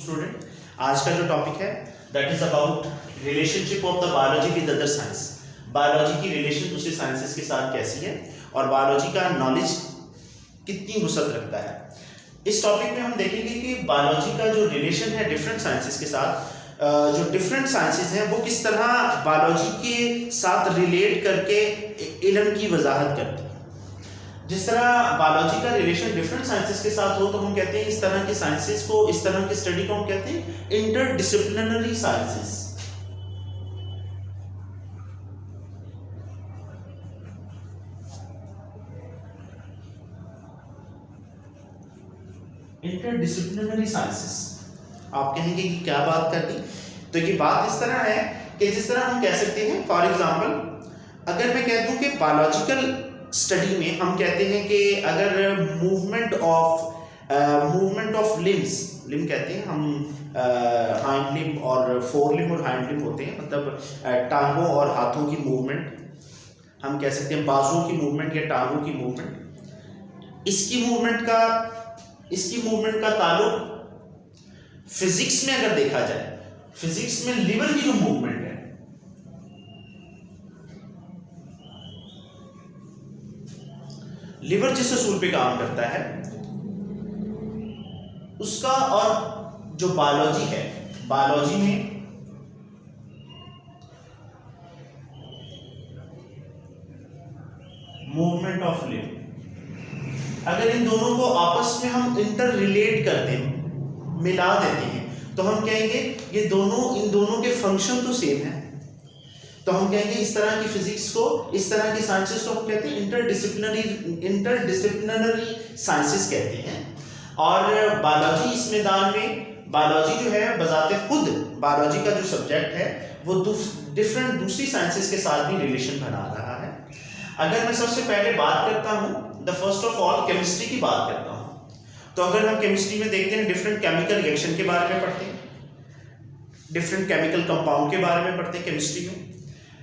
Student, आज का जो टॉपिक है that is about relationship of the biology with other science. Biology की रिलेशन दूसरी साइंसेस के साथ कैसी है और बायोलॉजी का नॉलेज कितनी वुसअत रखता है। इस टॉपिक में हम देखेंगे कि बायोलॉजी का जो रिलेशन है डिफरेंट साइंसेस के साथ, जो डिफरेंट साइंसेस हैं वो किस तरह बायोलॉजी के साथ रिलेट करके इल्म की वजाहत करते हैं। जिस तरह बायोलॉजी का रिलेशन डिफरेंट साइंसेस के साथ हो तो हम कहते हैं इस तरह की साइंसेस को, इस तरह की स्टडी को हम कहते हैं इंटरडिसिप्लिनरी साइंसेस। Interdisciplinary sciences. आप कहेंगे कि क्या बात कर दी, तो ये बात इस तरह है कि जिस तरह हम कह सकते हैं, फॉर एग्जांपल अगर मैं कह दूं कि बायोलॉजिकल स्टडी में हम कहते हैं कि अगर मूवमेंट ऑफ लिम कहते हैं हम, हाइंड लिम और फोर लिम और हाइंड लिम होते हैं, मतलब टांगों और हाथों की मूवमेंट, हम कह सकते हैं बाजुओं की मूवमेंट या टांगों की मूवमेंट। इसकी मूवमेंट का ताल्लुक फिजिक्स में अगर देखा जाए, फिजिक्स में लिवर की जो मूवमेंट है, लिवर जिस असूल पे काम करता है उसका, और जो बायोलॉजी है, बायोलॉजी में मूवमेंट ऑफ लिव, अगर इन दोनों को आपस में हम इंटर रिलेट करते हैं, मिला देते हैं, तो हम कहेंगे ये दोनों, इन दोनों के फंक्शन तो सेम है। तो हम कहेंगे इस तरह की फिजिक्स को, इस तरह की साइंसेस को हम कहते हैं इंटरडिसिप्लिनरी साइंसेस कहते हैं। और बायोलॉजी इस मैदान में, बायोलॉजी जो है बजाते खुद, बायोलॉजी का जो सब्जेक्ट है वो डिफरेंट दूसरी साइंसेस के साथ भी रिलेशन बना रहा है। अगर मैं सबसे पहले बात करता हूँ, the first of all chemistry की बात करता हूँ, तो अगर हम केमिस्ट्री में देखते हैं डिफरेंट केमिकल रिएक्शन के बारे में पढ़ते हैं, डिफरेंट केमिकल कंपाउंड के बारे में पढ़ते हैं केमिस्ट्री में,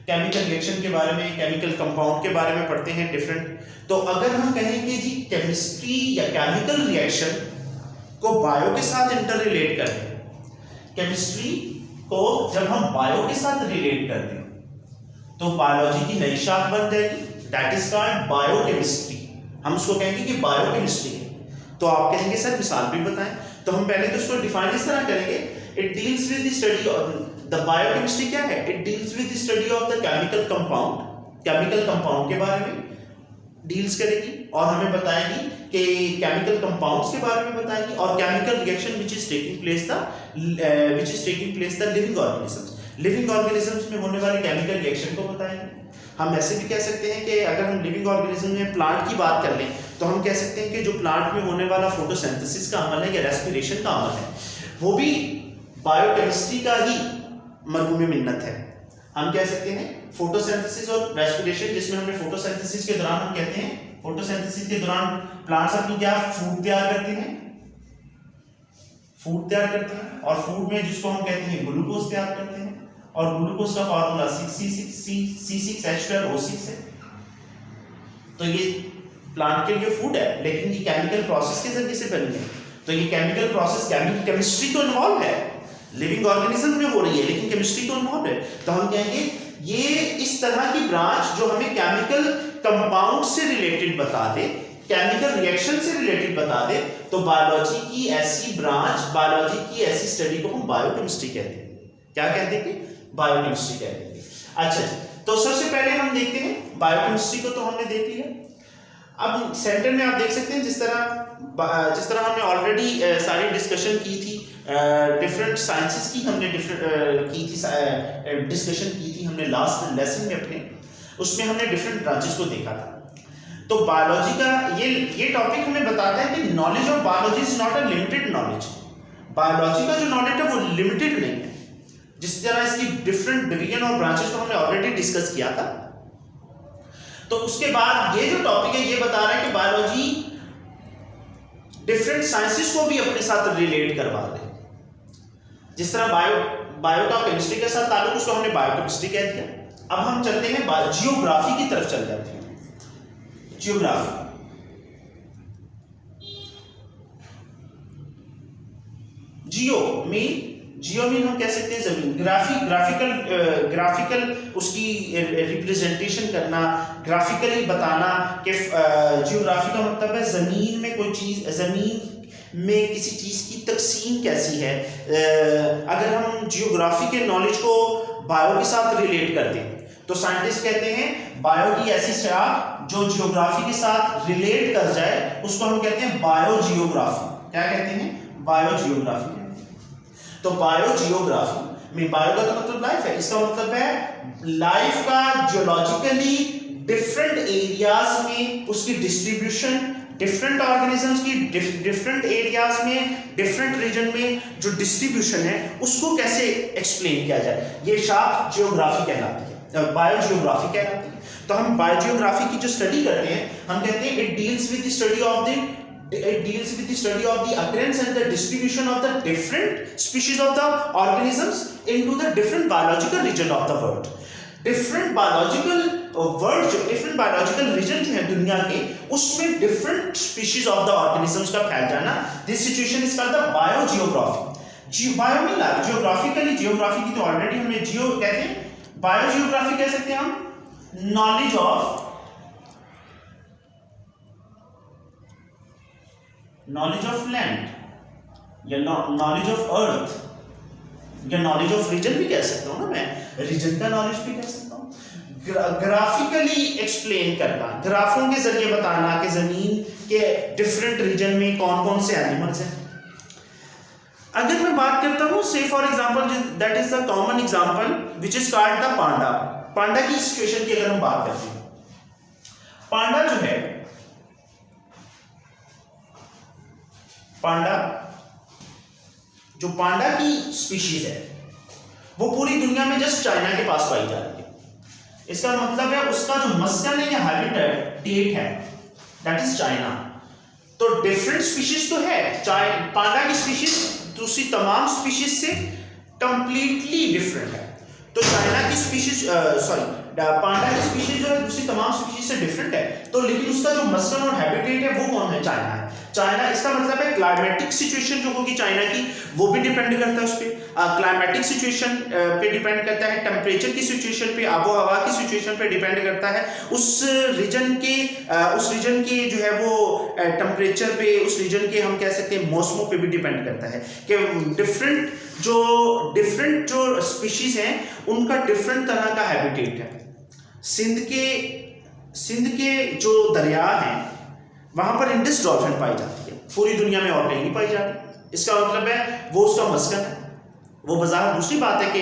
केमिकल रिएक्शन के बारे में, केमिकल कंपाउंड के बारे में पढ़ते हैं डिफरेंट। तो अगर हम कहें कि जी केमिस्ट्री या केमिकल रिएक्शन को बायो के साथ इंटर रिलेट कर दें, केमिस्ट्री को जब हम बायो के साथ रिलेट कर दें तो बायोलॉजी की नई शाख बन जाएगी, दैट इज कॉल्ड बायोकेमिस्ट्री। हम उसको कहेंगे कि बायोकेमिस्ट्री है। तो आप कहेंगे सर मिसाल भी बताएं, तो हम पहले तो उसको डिफाइन इस तरह करेंगे, it deals with the study of the biochemistry. क्या है? It deals with the study of the chemical compound, chemical compound के बारे में डील्स करेगी और हमें बताएगी कि केमिकल कंपाउंड्स के बारे में बताएगी, और chemical reaction which is taking place the living organisms, living organisms में होने वाले केमिकल रिएक्शन को बताएंगे। हम ऐसे भी कह सकते हैं कि अगर हम लिविंग ऑर्गेनिज्म में प्लांट की बात कर लें तो हम कह सकते हैं कि जो प्लांट में होने वाला फोटोसिंथेसिस का अमल है या रेस्पिरेशन का अमल है, वो भी बायोकेमिस्ट्री का ही मरहूम मिन्नत है। हम कह सकते हैं फोटोसिंथेसिस और रेस्पिरेशन, जिसमें हमने फोटोसिंथेसिस के दौरान हम कहते हैं, फोटोसिंथेसिस के दौरान प्लांट्स अपनी क्या फूड तैयार करते हैं, फूड तैयार करते हैं, और फूड में जिसको हम कहते हैं ग्लूकोज तैयार करते हैं, और ग्लूकोज का फार्मूला C6H12O6 है। तो ये प्लांट के लिए फूड है, लेकिन ये केमिकल प्रोसेस के जरिए से बनी है। तो ये केमिकल प्रोसेस, केमिस्ट्री तो इन्वॉल्व है, लिविंग ऑर्गेनिज्म में हो रही है, लेकिन केमिस्ट्री तो इन्वॉल्व है। तो हम कहेंगे ये इस तरह की ब्रांच जो हमें केमिकल कंपाउंड से रिलेटेड बता दे, केमिकल रिएक्शन से रिलेटेड बता दे, तो बायोलॉजी की ऐसी ब्रांच, बायोलॉजी की ऐसी स्टडी को हम बायोकेमिस्ट्री कहते हैं। क्या कहते हैं? बायोकेमिस्ट्री कहते हैं। अच्छा जी, तो सबसे पहले हम देखते हैं बायोकेमिस्ट्री को, तो हमने देख लिया। अब सेंटर में आप देख सकते हैं जिस तरह हमने ऑलरेडी सारी डिस्कशन की थी, डिफरेंट साइंसेस की हमने डिस्कशन की थी हमने लास्ट लेसन में अपने, उसमें हमने डिफरेंट ब्रांचेस को देखा था। तो बायोलॉजी का ये टॉपिक हमें बताता है कि knowledge of biology is not a limited knowledge. Biology का जो नॉलेज है वो लिमिटेड नहीं है। जिस तरह इसकी डिफरेंट डिवीजन और ब्रांचेस को हमने ऑलरेडी डिस्कस किया था, तो उसके बाद ये जो टॉपिक है ये बता रहा है कि बायोलॉजी डिफरेंट साइंसेस को भी अपने साथ रिलेट करवा दे। जिस तरह बायो का केमिस्ट्री के साथ ताल्लुक, उसको हमने बायोकेमिस्ट्री कह दिया। अब हम चलते हैं जियोग्राफी की तरफ चल जाते हैं। जियोग्राफी, जियो मीन हम कह सकते हैं जमीन, ग्राफिकल उसकी रिप्रेजेंटेशन करना, ग्राफिकली बताना कि जियोग्राफी का मतलब है जमीन में कोई चीज़, जमीन में किसी चीज़ की तकसीम कैसी है। अगर हम जियोग्राफी के नॉलेज को बायो के साथ रिलेट करते हैं तो साइंटिस्ट कहते हैं बायो की ऐसी शाख जो जियोग्राफी के साथ रिलेट कर जाए उसको हम कहते हैं बायोजियोग्राफी। क्या कहते हैं? बायोजियोग्राफी। तो बायोजियोग्राफी में बायो का तो मतलब लाइफ है, इसका मतलब है लाइफ का जियोलॉजिकली डिफरेंट एरियाज में उसकी डिस्ट्रीब्यूशन, डिफरेंट ऑर्गेनिजम्स की डिफरेंट एरियाज में, डिफरेंट रीजन में जो डिस्ट्रीब्यूशन है उसको कैसे एक्सप्लेन किया जाए, ये शाख जियोग्राफी कहलाती है, बायोजियोग्राफी कहलाती है। तो हम बायोजियोग्राफी की जो स्टडी करते हैं हम कहते हैं it deals with the study of the occurrence and the distribution of the different species of the organisms into the different biological region of the world. different biological region जो है दुनिया के उसमें different species of the organisms का फैल जाना, this situation is called the biogeography. Bio में life, geographically, geography की तो ऑलरेडी हमें जियो कहते हैं, बायोजियोग्राफी कह सकते हैं हम नॉलेज ऑफ लैंड या नॉलेज ऑफ अर्थ या नॉलेज ऑफ रीजन भी कह सकता हूँ ना, मैं रीजन का नॉलेज भी कह सकता हूँ। ग्राफिकली एक्सप्लेन करना, ग्राफों के जरिए बताना कि जमीन के डिफरेंट रीजन में कौन कौन से एनिमल्स हैं। अगर मैं बात करता हूँ से for example, that is the common example which is called the panda. Panda की सिचुएशन की अगर हम बात करते हैं, पांडा जो है, पांडा की स्पीशीज है वो पूरी दुनिया में जस्ट चाइना के पास पाई जा रही है। इसका मतलब है उसका जो मस्कन है या हैबिटेट है दैट इज चाइना। तो डिफरेंट स्पीशीज तो है, पांडा की स्पीशीज दूसरी तमाम स्पीशीज से कंप्लीटली डिफरेंट है। तो चाइना की स्पीशीज पांडा की स्पीशीज जो है दूसरी तमाम स्पीशीज से डिफरेंट है, तो लेकिन उसका जो मस्कन और हैबिटेट है वो कौन है? चाइना है। चाइना, इसका मतलब है क्लाइमेटिक सिचुएशन जो होगी चाइना की वो भी डिपेंड करता है उस पर, क्लाइमेटिक सिचुएशन पे डिपेंड करता है, टेम्परेचर की सिचुएशन पे, आबो हवा की सिचुएशन पे डिपेंड करता है, उस रीजन के जो है वो टेम्परेचर पे, उस रीजन के हम कह सकते हैं मौसमों पे भी डिपेंड करता है कि डिफरेंट जो स्पीशीज हैं उनका डिफरेंट तरह का हैबिटेट है। सिंध के जो दरिया हैं वहां पर इंडस डॉल्फिन पाई जाती है, पूरी दुनिया में और कहीं नहीं पाई जाती। इसका मतलब है वो उसका मस्कन है। वो बाजार दूसरी बात है कि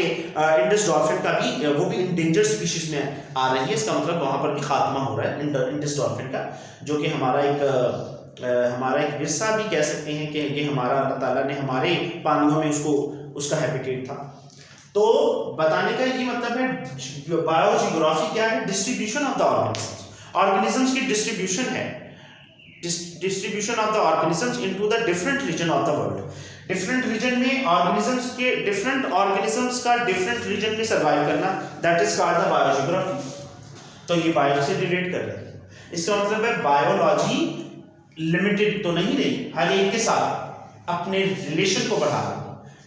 इंडस डॉल्फिन का भी वो भी इंडेंजर स्पीशीज में आ रही है, इसका मतलब वहां पर भी खात्मा हो रहा है इंडस डॉल्फिन का, जो कि हमारा एक विरसा भी कह सकते हैं कि ये हमारा अल्लाह ताला ने हमारे पानियों में उसका हैबिटेट था। तो बताने का ये मतलब है बायोजियोग्राफी क्या है? डिस्ट्रीब्यूशन ऑफ द ऑर्गेनिजम्स की डिस्ट्रीब्यूशन है, distribution of the organisms into the different region of the world. Different region में डिफरेंट ऑर्गेनिजम्स का डिफरेंट रीजन में सर्वाइव करना, that is called the biogeography. तो ये बायो से रिलेट कर रहे हैं। इसका मतलब है बायोलॉजी लिमिटेड तो नहीं रही, हर एक के साथ अपने रिलेशन को बढ़ा रही।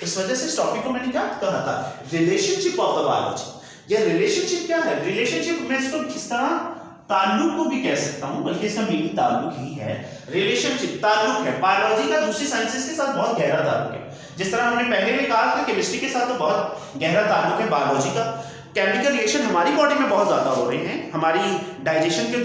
इस वजह से इस टॉपिक को मैंने क्या कहा था, रिलेशनशिप ऑफ द बायोलॉजी। ये रिलेशनशिप क्या है? रिलेशनशिप मैं इसको किस तरह ताल्लुक को भी कह सकता हूं, बल्कि इसका मीनिंग ताल्लुक ही है। रिलेशनशिप ताल्लुक है, बायोलॉजी का दूसरी साइंसेस के साथ बहुत गहरा ताल्लुक है। जिस तरह हमने पहले भी कहा था केमिस्ट्री के साथ तो बहुत गहरा ताल्लुक है बायोलॉजी का। केमिकल रिएक्शन हमारी बॉडी में बहुत ज़्यादा हो रहे हैं। हमारी डाइजेशन के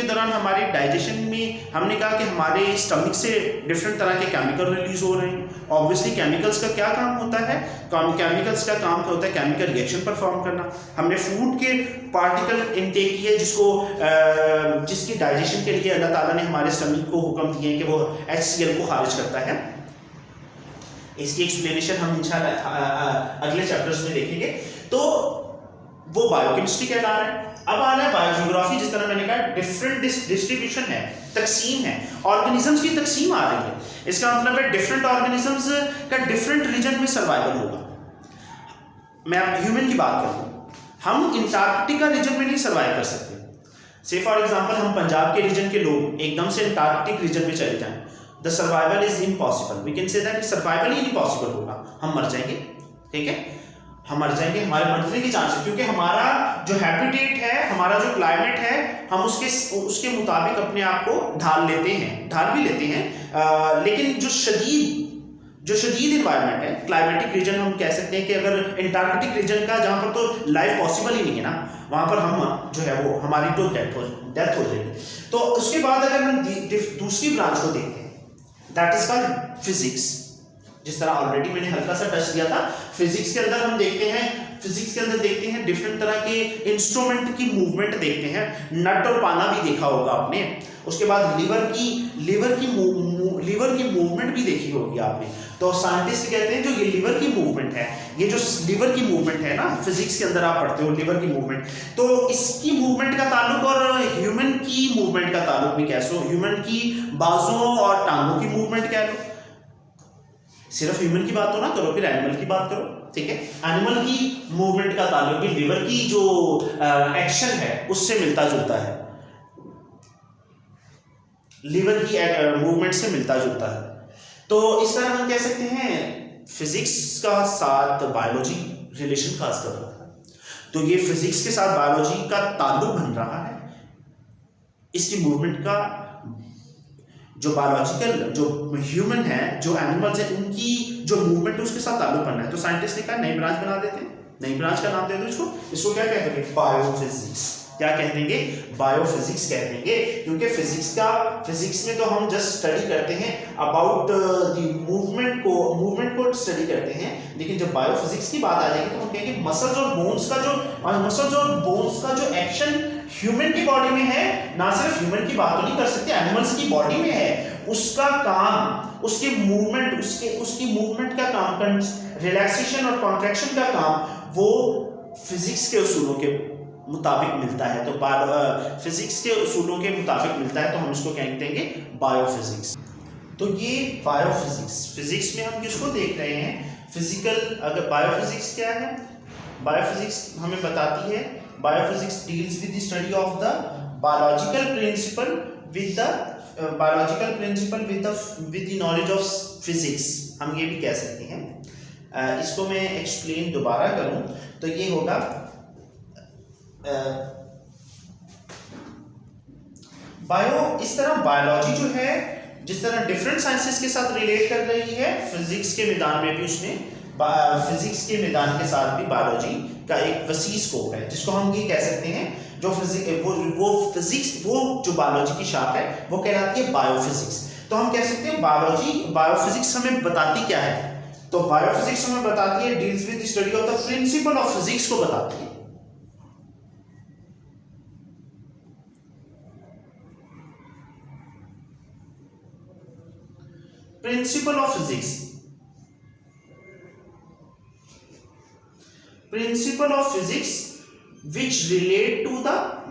दौरान हमारे डाइजेशन में हमने कहा कि हमारे स्टमक से डिफरेंट तरह के केमिकल रिलीज हो रहे हैं। ऑब्वियसली केमिकल्स का क्या काम होता है? केमिकल्स का काम क्या होता है? केमिकल रिएक्शन परफॉर्म करना। हमने फूड के पार्टिकल इनटेक किए जिसकी डाइजेशन के लिए अल्लाह ताला ने हमारे स्टमक को हुक्म दिए कि वो HCl को खारिज करता है। इसकी एक्सप्लेनेशन हम इंशाल्लाह अगले चैप्टर्स में देखेंगे। तो वो बायोकेमिस्ट्री कहला रहा है। अब आ रहा है बायोजियोग्राफी। जिस तरह मैंने कहा डिफरेंट डिस्ट्रीब्यूशन है, तकसीम है, ऑर्गेनिजम्स की तकसीम आ रही है। इसका मतलब है डिफरेंट ऑर्गेनिजम्स का डिफरेंट रीजन में सर्वाइवल होगा। मैं ह्यूमन की बात करूँ, हम अंटार्कटिका रीजन में नहीं सर्वाइव कर सकते। से फॉर एग्जांपल हम पंजाब के रीजन के लोग एकदम से अंटार्कटिक रीजन में चले जाएं the survival is impossible, we can say that survival ही इम्पॉसिबल होगा, हम मर जाएंगे, ठीक है, हम मर जाएंगे, हमारे मरने की चांस है, क्योंकि हमारा जो हैबिटेट है, हमारा जो क्लाइमेट है, हम उसके मुताबिक अपने आप को ढाल भी लेते हैं, लेकिन जो शदीद इन्वायरमेंट है, क्लाइमेटिक रीजन हम कह सकते हैं कि अगर एंटार्कटिक रीजन का, जहाँ पर तो लाइफ पॉसिबल ही नहीं है ना, वहाँ पर हम जो है वो हमारी तो डेथ हो जाएगी। तो उसके बाद अगर हम दूसरी ब्रांच को देखते हैं, दैट इज कॉल्ड फिजिक्स। जिस तरह ऑलरेडी मैंने हल्का सा टच किया था, फिजिक्स के अंदर हम देखते हैं डिफरेंट तरह के इंस्ट्रूमेंट की मूवमेंट देखते हैं, नट और पाना भी देखा होगा आपने, उसके बाद लीवर की मूवमेंट भी देखी होगी आपने। तो साइंटिस्ट कहते हैं जो ये लीवर की मूवमेंट है, ये जो लीवर की मूवमेंट है ना, फिजिक्स के अंदर आप पढ़ते हो लीवर की मूवमेंट, तो इसकी मूवमेंट का ताल्लुक और ह्यूमन की मूवमेंट का ताल्लुक भी कैसे हो, ह्यूमन की बाजुओं और टांगों की मूवमेंट क्या लो, सिर्फ ह्यूमन की बात हो ना करो, फिर एनिमल की बात करो, ठीक है। एनिमल की मूवमेंट का ताल्लुक भी लिवर की जो एक्शन है उससे मिलता जुलता है, लिवर की मूवमेंट से मिलता जुलता है। तो इस तरह हम कह सकते हैं फिजिक्स का साथ बायोलॉजी रिलेशन खास कर रहा है, तो ये फिजिक्स के साथ बायोलॉजी का ताल्लुक बन रहा है, इसकी मूवमेंट का, जो बायोलॉजिकल जो ह्यूमन है, जो एनिमल्स है, उनकी जो मूवमेंट है उसके साथ ताल्लुक बनना है। तो साइंटिस्ट ने कहा नई ब्रांच बना देते हैं, नई ब्रांच का नाम दे दो इसको क्या कह देंगे, बायोफिजिक्स। क्या कह देंगे, बायोफिजिक्स कह देंगे, क्योंकि फिजिक्स में तो हम जस्ट स्टडी करते हैं अबाउट द मूवमेंट को स्टडी करते हैं, लेकिन जब बायोफिजिक्स की बात आ जाएगी तो हम कहेंगे मसल्स और बोन्स का जो एक्शन ह्यूमन की बॉडी में है, ना सिर्फ ह्यूमन की बात तो नहीं कर सकते, एनिमल्स की बॉडी में है, उसका काम, उसकी मूवमेंट का काम, रिलैक्सेशन और कॉन्ट्रैक्शन का काम, वो फिजिक्स के उसूलों के मुताबिक मिलता है। तो फिजिक्स के उसूलों के मुताबिक मिलता है, तो हम इसको क्या देंगे, बायोफिजिक्स। तो ये फिजिक्स में हम किसको देख रहे हैं, फिजिकल। अगर बायोफिजिक्स क्या है, बायोफिजिक्स हमें बताती है, biophysics deals with the study of the biological principle with the knowledge of physics, हम ये भी कह सकते हैं। इसको मैं एक्सप्लेन दोबारा करूं तो ये होगा, इस तरह बायोलॉजी जो है, जिस तरह डिफरेंट साइंसेस के साथ रिलेट कर रही है, फिजिक्स के मैदान में भी उसने, फिजिक्स के मैदान के साथ भी बायोलॉजी का एक वसी स्कोप है, जिसको हम ये कह सकते हैं, जो फिजिक्स वो जो बायोलॉजी की शाख है वो कहलाती है बायोफिजिक्स। तो हम कह सकते हैं बायोफिजिक्स हमें बताती क्या है, तो बायोफिजिक्स हमें बताती है, deals with the study of the principle of physics को बताती है। Principle of physics which relate to the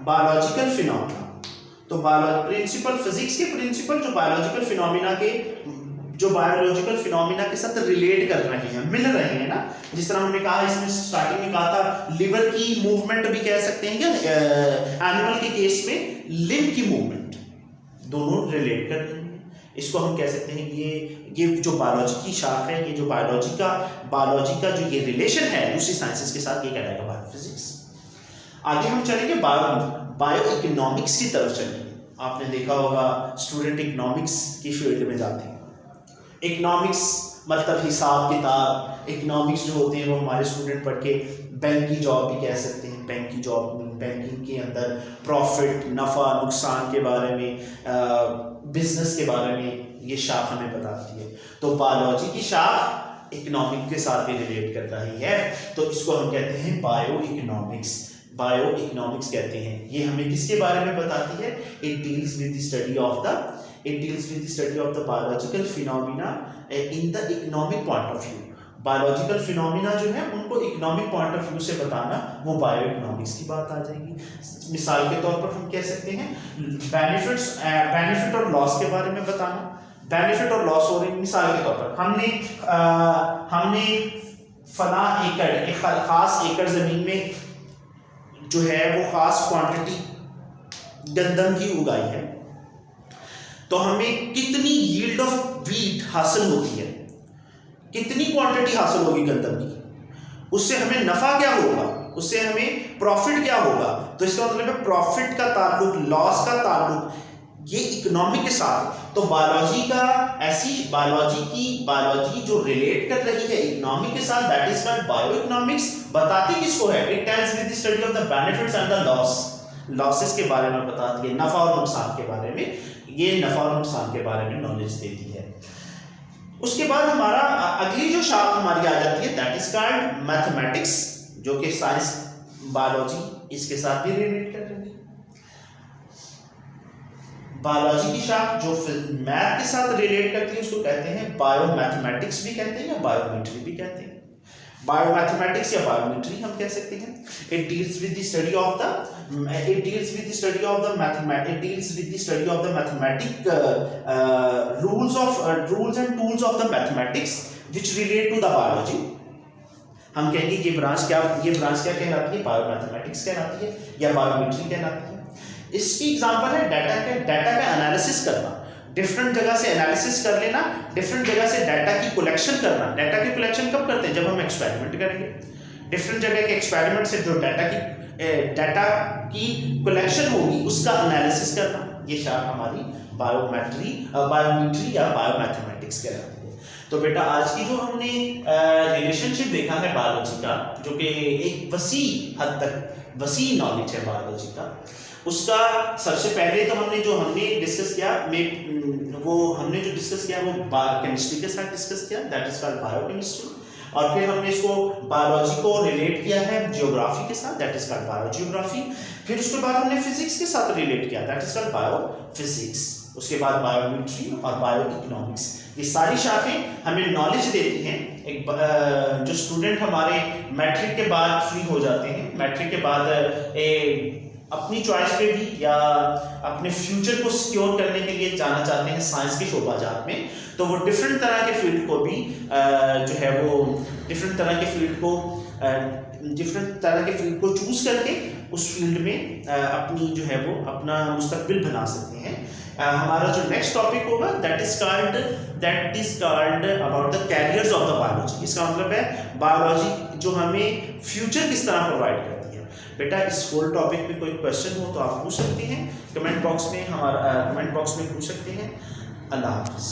biological phenomena. तो प्रिंसिपल फिजिक्स के प्रिंसिपल जो बायोलॉजिकल फिनोमिना के साथ रिलेट कर रहे हैं, मिल रहे हैं ना। जिस तरह हमने कहा, इसमें स्टार्टिंग में कहा था लिवर की मूवमेंट भी कह सकते हैं क्या, एनिमल के केस में लिम्ब की मूवमेंट दोनों रिलेट कर रहे हैं। इसको हम कह सकते हैं ये जो बायोलॉजी की शाख है, ये जो बायोलॉजी का जो ये रिलेशन है दूसरी साइंसेस के साथ, ये कहलाएगा बायोफिजिक्स। आगे हम चलेंगे बायो इकोनॉमिक्स की तरफ चलेंगे। आपने देखा होगा स्टूडेंट इकोनॉमिक्स की फील्ड में जाते हैं, इकोनॉमिक्स मतलब हिसाब किताब, इकोनॉमिक्स जो होते हैं वो हमारे स्टूडेंट पढ़ के बैंक की जॉब भी कह सकते हैं। बैंकिंग के अंदर प्रॉफिट, नफ़ा नुकसान के बारे में, बिजनेस के बारे में ये शाख हमें बताती है। तो बायोलॉजी की शाख इकोनॉमिक के साथ भी रिलेट कर रही है, तो इसको हम कहते हैं बायो इकोनॉमिक्स कहते हैं। ये हमें किसके बारे में बताती है, it deals with the study of the biological phenomena in the economic point of view. Biological phenomena जो है उनको इकोनॉमिक पॉइंट ऑफ व्यू से बताना, वो बायो इकोनॉमिक्स की बात आ जाएगी। मिसाल के तौर पर हम कह सकते हैं बेनिफिट और लॉस के बारे में बताना। बेनिफिट और लॉस हो रही, मिसाल के तौर पर हमने फला एकड़, एक खास एकड़ जमीन में जो है वो खास क्वांटिटी गंदम की उगाई है, तो हमें कितनी यील्ड ऑफ व्हीट हासिल होती है, कितनी क्वांटिटी हासिल होगी गंदम की, उससे हमें नफा क्या होगा, उससे हमें प्रॉफिट क्या होगा। तो इसका मतलब है प्रॉफिट का ताल्लुक, लॉस का ताल्लुक ये इकोनॉमी के साथ। तो बायोलॉजी का ऐसी बायोलॉजी जो रिलेट कर रही है इकोनॉमी के साथ, that is called bio economics. बताती किसको है, it tells with the study of the benefits and the losses के बारे में बताती है, नफा और नुकसान के बारे में, ये नफा और नुकसान के बारे में नॉलेज देती है। उसके बाद हमारा अगली जो शाख हमारी आ जाती है, दैट इज कॉल्ड मैथमेटिक्स, जो कि साइंस बायोलॉजी इसके साथ भी रिलेट कर रही है। बायोलॉजी की शाख जो मैथ के साथ रिलेट करती है उसको कहते हैं बायोमैथमेटिक्स भी कहते हैं या बायोमेट्री भी कहते हैं। बायोमैथमेटिक्स या बायोमेट्री हम कह सकते हैं। It deals with the study of the mathematic rules and tools of the mathematics which relate to the biology. हम कहेंगे ये ब्रांच क्या कहलाती है, बायोमैथमेटिक्स कहलाती है या बायोमेट्री कहलाती है। इसकी एग्जांपल है डाटा का एनालिसिस करना, डिफरेंट जगह से एनालिसिस कर लेना, डिफरेंट जगह से डाटा की कलेक्शन करना। डाटा की कलेक्शन कब करते हैं, जब हम एक्सपेरिमेंट करेंगे। डिफरेंट जगह के एक्सपेरिमेंट से जो डाटा की कलेक्शन होगी उसका एनालिसिस करना, ये शाखा हमारी बायोमेट्री या बायोमैथमेटिक्स कहलाती है। तो बेटा आज की जो हमने रिलेशनशिप देखा है बायोलॉजी का, जो कि एक वसी हद तक वसी नॉलेज है बायोलॉजी का, उसका सबसे पहले तो हमने डिस्कस किया वो केमिस्ट्री के साथ डिस्कस किया, दैट इज कॉल्ड बायोकेमिस्ट्री। और फिर हमने इसको बायोलॉजी को रिलेट किया है जियोग्राफी के साथ, दैट इज कॉल्ड बायोजियोग्राफी। फिर उसके बाद हमने फिजिक्स के साथ रिलेट किया, दैट इज कॉल्ड बायोफिजिक्स। उसके बाद बायोमेट्री और बायो इकोनॉमिक्स। ये सारी शाखें हमें नॉलेज देती हैं। एक जो स्टूडेंट हमारे मैट्रिक के बाद फ्री हो जाते हैं, मैट्रिक के बाद अपनी चॉइस पे भी या अपने फ्यूचर को सिक्योर करने के लिए जाना चाहते हैं साइंस के शोबाजात में, तो वो डिफरेंट तरह के फील्ड को भी डिफरेंट तरह के फील्ड को चूज करके उस फील्ड में अपना मुस्तकबिल बना सकते हैं। हमारा जो नेक्स्ट टॉपिक होगा that is called about the carriers of the biology. इसका मतलब है बायोलॉजी जो हमें फ्यूचर किस तरह प्रोवाइड करती है। बेटा इस होल टॉपिक पे कोई क्वेश्चन हो तो आप पूछ सकते हैं कमेंट बॉक्स में पूछ सकते हैं। अल्लाह हाफिज़।